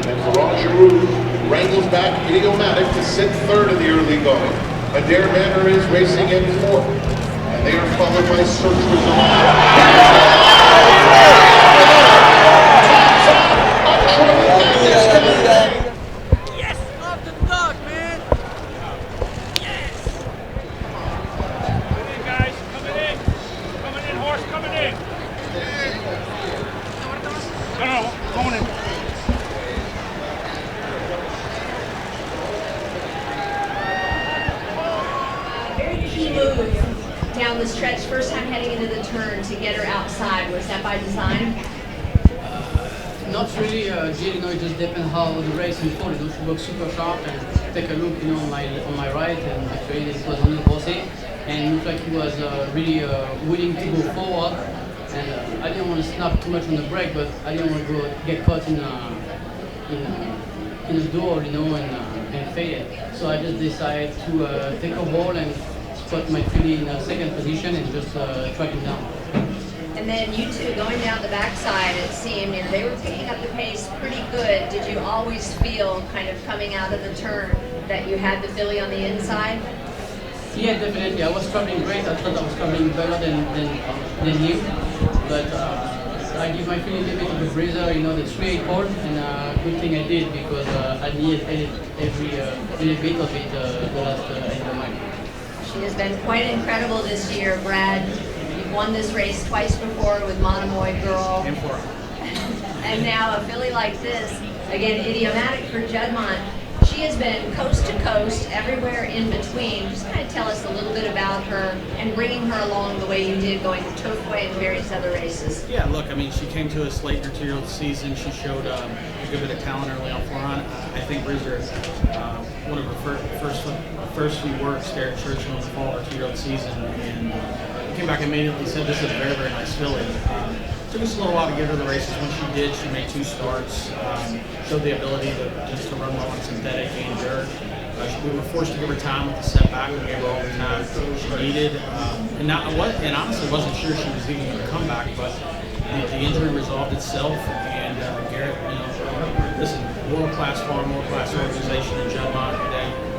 And Florent Geroux wrangles back Idiomatic to sit third in the early going. Adair Manor is racing in fourth. And they are followed by Search Result. Yes! Off the dog, man! Yes! Coming in, guys. Coming in. Coming in, horse. Coming in. No, going in. Very key move down the stretch, first time heading into the turn to get her outside. Was that by design? Not really, it just depends how the race unfolds. She works super sharp and take a look, on my right, and actually it was on the bossy, and it looked like he was really willing to go forward. And I didn't want to snap too much on the brake, but I didn't want to get caught in a door, and fade it. So I just decided to take a ball and spot my filly in a second position and just track him down. And then you two going down the backside, it seemed, they were picking up the pace pretty good. Did you always feel, kind of coming out of the turn, that you had the filly on the inside? Yeah, definitely. I was traveling great. I thought I was traveling better than him. But I give my filly a little bit of a breather, the 3/8 pole, and good thing I did because I needed every little bit of it the last 8 miles. She has been quite incredible this year, Brad. You've won this race twice before with Monomoy Girl. And now a filly like this, again, Idiomatic for Juddmonte. She has been coast to coast, everywhere in between. Just kind of tell us a little bit about her and bringing her along the way you did, going to Turfway and various other races. Yeah, look, she came to us late in her 2-year-old season. She showed a good bit of talent early on. Florent, I think Bruiser, one of her first few works there at Churchill in the fall of her 2-year-old season, and came back immediately and said this is a very, very nice filly. Took us a little while to get her the races. When she did, she made 2 starts, showed the ability to run well on synthetic and dirt. We were forced to give her time with the setback. We gave her all the time she needed. And honestly wasn't sure she was even going to come back, but the injury resolved itself. And Garrett, listen, world-class farm, world-class organization in Juddmonte.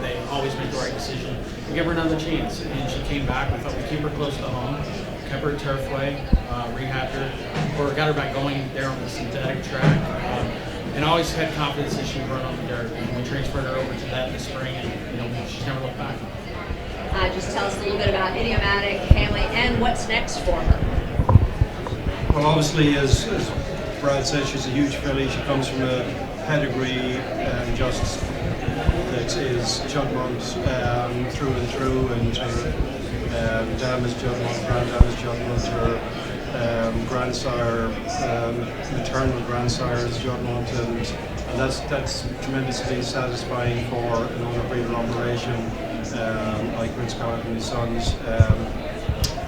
They always make the right decision. We gave her another chance, and she came back. We thought we'd keep her close to home. Kept her at Turfway, rehabbed her, or got her back going there on the synthetic track, and always had confidence that she would run on the dirt. And we transferred her over to that in the spring, and she's never looked back. Just tell us a little bit about Idiomatic, family, and what's next for her. Well, obviously, as Brad said, she's a huge filly. She comes from a pedigree just that is Juddmonte through and through, and dam is Juddmonte, granddam is Juddmonte, her grandsire, maternal grandsire is Juddmonte, and that's tremendously satisfying for an owner-breeder operation like Prince Garrett and his sons.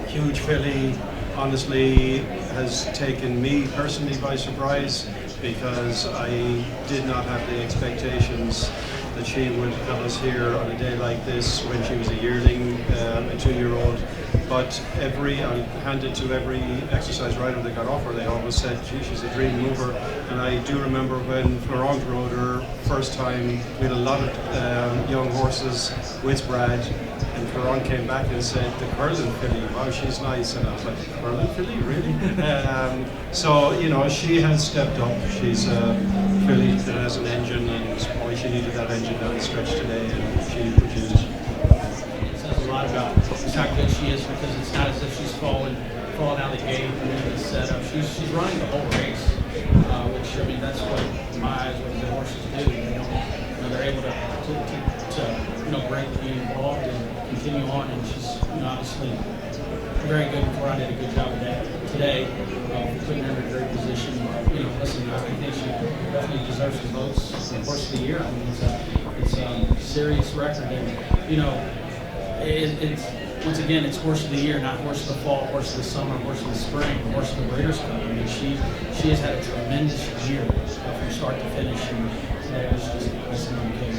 Huge filly, honestly, has taken me personally by surprise because I did not have the expectations that she would have us here on a day like this when she was a yearling, a 2-year-old. But I'll hand it to every exercise rider that got off her, they always said, gee, she's a dream mover. And I do remember when Florent rode her first time, we had a lot of young horses with Brad, and Florent came back and said, the curling filly, wow, she's nice. And I was like, curling filly, really? So, she has stepped up. She's a filly that has an engine, and boy, she needed that engine down the stretch today, and she produced. It says a lot about how good she is, because it's not as if she's fallen out of the gate and the setup. She's running the whole race, which that's what in my eyes what the horses do. They're able to be involved and continue on, and she's obviously very good. Florent did a good job of that today, putting her in a great position. Listen, I think she definitely deserves some votes for Horse of the Year. It's a serious record, and it's once again, it's Horse of the Year, not Horse of the Fall, Horse of the Summer, Horse of the Spring, Horse of the Breeders' Cup. She has had a tremendous year from start to finish, and today was just icing on the cake.